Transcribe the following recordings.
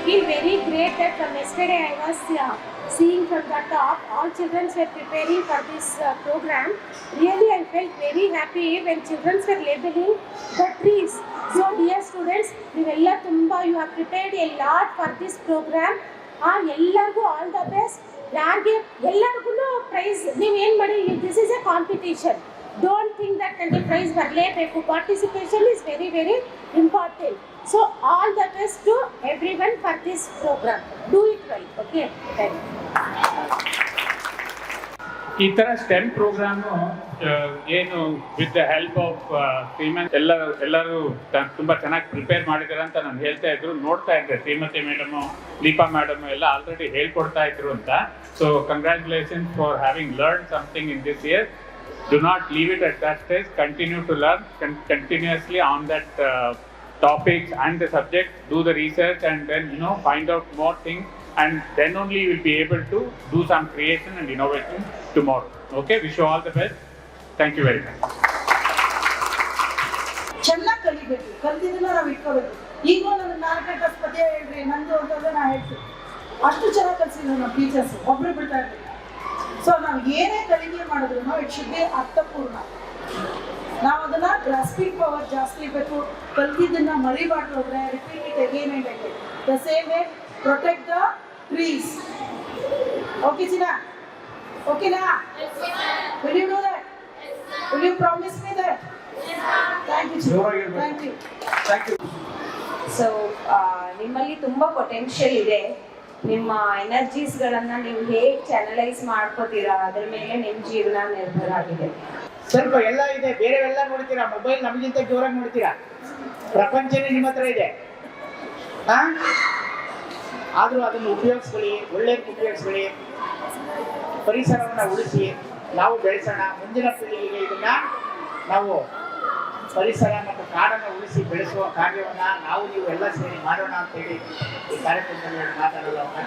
feel very great that from yesterday I was seeing from the top, all children were preparing for this program. Really, I felt very happy when children were labeling the trees. So, dear students, you have prepared a lot for this program. Ellargu all the best. Ellargu prize. This is a competition. Don't think that the prize barlebeku. Participation is very, very important. So all the best to everyone for this program. Do it well. Okay. Thank you. ಈ ಥರ stem programme ಏನು with the help of Shrimant ಎಲ್ಲರೂ ತುಂಬ ಚೆನ್ನಾಗಿ prepare ಮಾಡಿದ್ದಾರೆ ಅಂತ ನಾನು ಹೇಳ್ತಾ ಇದ್ರು. ನೋಡ್ತಾ ಇದ್ದೆ ಶ್ರೀಮತಿ ಮೇಡಮು, ದೀಪಾ ಮೇಡಮು ಎಲ್ಲ ಆಲ್ರೆಡಿ ಹೇಳ್ಕೊಡ್ತಾ ಇದ್ರು ಅಂತ. So congratulations for having learn something in this year. Do not leave it at that stage. Continue to learn continuously on that topics and the subject. Do the research and then find out more things, and then only you will be able to do some creation and innovation tomorrow. Okay, wish you all the best. Thank you very much. ಚೆನ್ನಾಗಿ ಕಲಿಬೇಕು, ಕಲ್ತಿದ್ದನ್ನ ನಾವು ಇಟ್ಕೋಬೇಕು. ಈಗ ನಾನು 4 class ಪದ್ಯ ಹೇಳ್ರಿ ನಂದು ಅಂತಂದ್ರೆ ನಾ ಹೇಳ್ತೀನಿ. ಅಷ್ಟು ಚೆನ್ನಾಗಿ ಕಲಿಸಿದ್ರು ನಮ್ಮ ಟೀಚರ್ಸ್, ಒಬ್ರು ಬಿಡ್ತಾ ಇರ್ಲಿಲ್ಲ. ಸೊ ನಾವು ಏನೇ ಕಲಿಕೆ ಮಾಡಿದ್ರು ಇಟ್ ಶುಡ್ ಬಿ ಅರ್ಥಪೂರ್ಣ. ನಾವು ಅದನ್ನ ಗ್ರಾಸ್ಪಿಂಗ್ ಪವರ್ ಜಾಸ್ತಿ ಇರಬೇಕು. ಕಲ್ತಿದ್ದನ್ನ ಮರಿಬಾರ್ದು. ಹೋದ್ರೆ repeat it again and again. The same way protect the trees. Okay ಚಿನಾ? ಓಕೆನಾ? Will you do that? Will you promise me that? Thank you ಚಿನಾ. Thank you. Thank you. So ನಿಮ್ಮಲ್ಲಿ ತುಂಬ ಪೊಟೆನ್ಷಿಯಲ್ ಇದೆ. ನಿಮ್ಮ ಎನರ್ಜೀಸ್ಗಳನ್ನು ನೀವು ಹೇಗೆ ಚಾನಲೈಸ್ ಮಾಡ್ಕೋತೀರಾ ಅದ್ರ ಮೇಲೆ ನಿಮ್ಮ ಜೀವನ ನಿರ್ಭರ ಆಗಿದೆ. ಸ್ವಲ್ಪ ಎಲ್ಲ ಇದೆ, ಬೇರೆವೆಲ್ಲ ನೋಡ್ತೀರಾ, ಮೊಬೈಲ್ ನಮಗಿಂತ ಜೋರಾಗಿ ನೋಡ್ತೀರಾ. ಪ್ರಪಂಚನೇ ನಿಮ್ಮ ಹತ್ರ ಇದೆ. ಆದರೂ ಅದನ್ನು ಉಪಯೋಗಿಸ್ಕೊಳ್ಳಿ, ಒಳ್ಳೆಯದಕ್ಕೆ ಉಪಯೋಗಿಸ್ಕೊಳ್ಳಿ, ಪರಿಸರವನ್ನು ಉಳಿಸಿ ನಾವು ಬೆಳೆಸೋಣ. ಮುಂದಿನ ಪೀಳಿಗೆಗೆ ಇದನ್ನ ನಾವು ಪರಿಸರ ಮತ್ತು ಕಾಡನ್ನು ಉಳಿಸಿ ಬೆಳೆಸುವ ಕಾರ್ಯವನ್ನು ನಾವು ನೀವು ಎಲ್ಲ ಸೇರಿ ಮಾಡೋಣ ಅಂತೇಳಿ ಈ ಕಾರ್ಯಕ್ರಮದಲ್ಲಿ ಮಾತಾಡಲು ಅವಕಾಶ.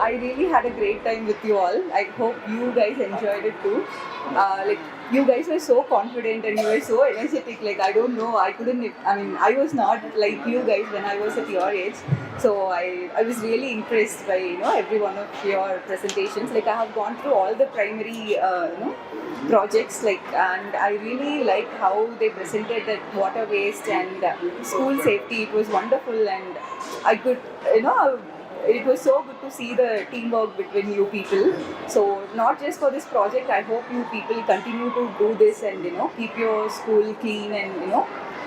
I really had a great time with you all. I hope you guys enjoyed it too. Like you guys were so confident and you were so energetic. Like I don't know, I was not like you guys when I was at your age. So I was really impressed by every one of your presentations. Like I have gone through all the primary projects, and I really like how they presented that water waste and school safety. It was wonderful, and I could it was so good to see the teamwork between you people. So not just for this project, I hope you people continue to do this and keep your school clean and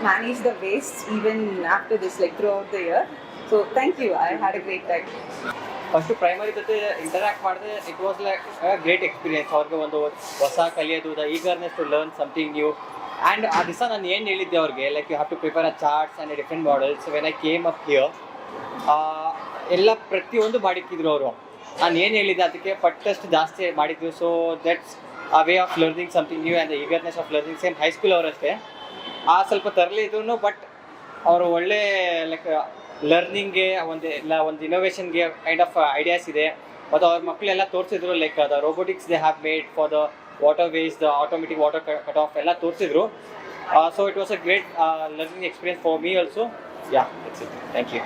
manage the waste even after this, like throughout the year. So thank you. I had a great time. First primary ಜೊತೆ interact ಮಾಡಿದ್ರೆ it was like great experience. ಅವ್ರಿಗೆ ಒಂದು ಹೊಸ ಕಲಿಯೋದು, the eagerness to learn something new. And ಆ ದಿವಸ ನಾನು ಏನು ಹೇಳಿದ್ದೆ ಅವ್ರಿಗೆ, like you have to prepare a charts and different models. When I came up here ಎಲ್ಲ ಪ್ರತಿಯೊಂದು ಮಾಡಿಕ್ಕಿದ್ರು ಅವರು. ನಾನು ಏನು ಹೇಳಿದ್ದೆ ಅದಕ್ಕೆ ಪಟ್ಟಷ್ಟು ಜಾಸ್ತಿ ಮಾಡಿದ್ದು. So that's a way of learning something new and the eagerness of learning. Same high school ಅವರಷ್ಟೇ ಸ್ವಲ್ಪ ತರಲಿದ್ರು, ಬಟ್ ಅವರು ಒಳ್ಳೆ ಲೈಕ್ ಲರ್ನಿಂಗ್ಗೆ ಒಂದು ಇನೋವೇಷನ್ಗೆ ಕೈಂಡ್ ಆಫ್ ಐಡಿಯಾಸ್ ಇದೆ. ಮತ್ತು ಅವ್ರ ಮಕ್ಕಳೆಲ್ಲ ತೋರಿಸಿದ್ರು, like the robotics they have made for the water ways, the automatic water cut off ಎಲ್ಲ ತೋರಿಸಿದ್ರು. So it was a great learning experience for me also. Yeah, that's it. Thank you.